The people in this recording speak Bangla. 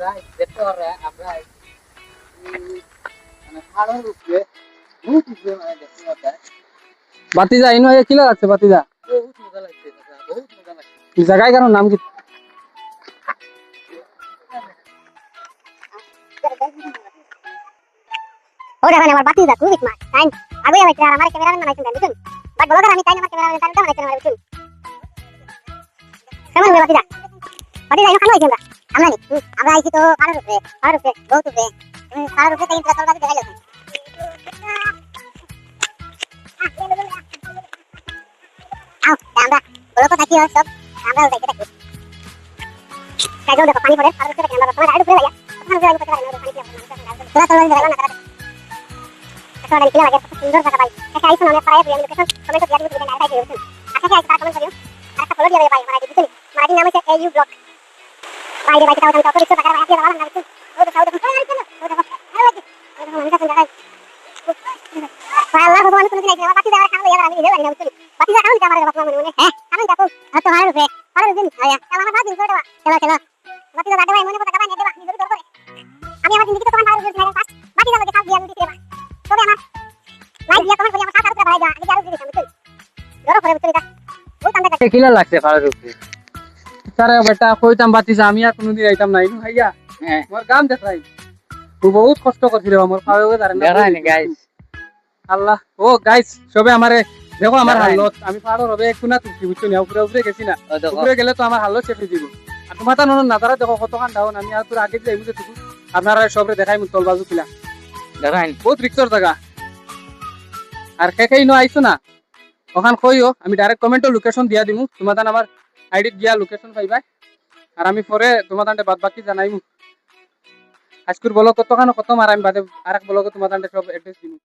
গাইস দেখতে পারে আমরা মানে পাহাড়ের উপরে বহুত উপরে মানে দেখতে পাচ্ছি বাতিজা ইনো এ কিলা আছে বাতিজা বহুত মজা লাগছে দাদা বহুত মজা লাগছে এই জায়গায় কারণ নাম কি ও দেখেন আমার বাতি যা খুব স্মার্ট টাইম আগে যাইছে আর আমার ক্যামেরাম্যান বানাইছেন বুঝুন বাট বলো আমি টাইম আমার ক্যামেরাম্যান টাইম বানাইছেন আমার বুঝুন কেমন হবে বাতি যা এখানে হইছে আমরা নি আমরা আইছি তো পাহাড়ের উপরে বহুত উপরে পাহাড়ের উপরে কিন্তু চলবা দেখা যাচ্ছে আও আমরা বলো তো থাকি সব আমরা যাইতে থাকি কাজও দেখো পানি পড়ে পাহাড়ের উপরে আমরা তোমার আইডু উপরে যাই ওখানে যাই করতে পারি না পানি তোরা চলো না Soalnya ini lagi sundur kata baik. Saya itu namanya saya yang location komen dia dulu dengan saya itu. Akhirnya saya komen video. Ada follow dia baik mana di sini. Mana di namanya AU blog. Baik dia baik tahu tahu itu pakai apa dia lawan itu. Oh tahu tahu. Oh tahu. Ayo lagi. Oh mana sendiri. Saya Allah Tuhan itu nanti pasti dah kamu ya orang ini lagi itu. Pasti dah kamu kamar bapak mana ni. Kamu jatuh. Atau harus be. Harus ini. Ayah. Kalau mana sih itu. Chalo chalo. Pasti dah ada mana pun kapan dia bah. Ini dulu. Ami awas ini kita kapan harus saya pas. Pasti dah lagi dia nanti dia. তবে আমার লাইভ দিয়া কমেন্ট করি আমার সাথে ভাই যা আমি আরো দিছি আমি ধরো করে ভিতরে যা ওই কামটা কিলা লাগছে পাহাড়ের উপরে তারে বেটা কইতাম বাতিজা আমি আর কোনদিন আইতাম নাই ভাইয়া হ্যাঁ মোর গাম দেখাই তুই বহুত কষ্ট করছিস আমার পাহাড়ে দাঁড়ান দেখাইনি গাইস আল্লাহ ও গাইস সবে আমারে দেখো আমার হালত আমি পাহাড়ের হবে একটু না তুলছি বুঝছো না উপরে উপরে গেছি না উপরে গেলে তো আমার হালত চেপে দিব আর তোমার তা নাজারা দেখো কত খান ডাউন আমি আর তোর আগে যাই বুঝে তুই আপনারা সবরে দেখাই মু তল বাজু কিলা দেখাইনি বহুত রিক্সর জায়গা আর খেই নো আইছো না ওখান কইও আমি ডাইরেক্ট কমেন্টে লোকেশন দিয়া দিমু তোমাদান আমার আইডি গিয়া লোকেশন পাইবা আর আমি পরে তোমাদানতে বাদ বাকি জানাইমু আজকুর ব্লগ কতখানো কত আর আমি বাদে আরেক ব্লগে তোমাদানতে সব অ্যাড্রেস দিমু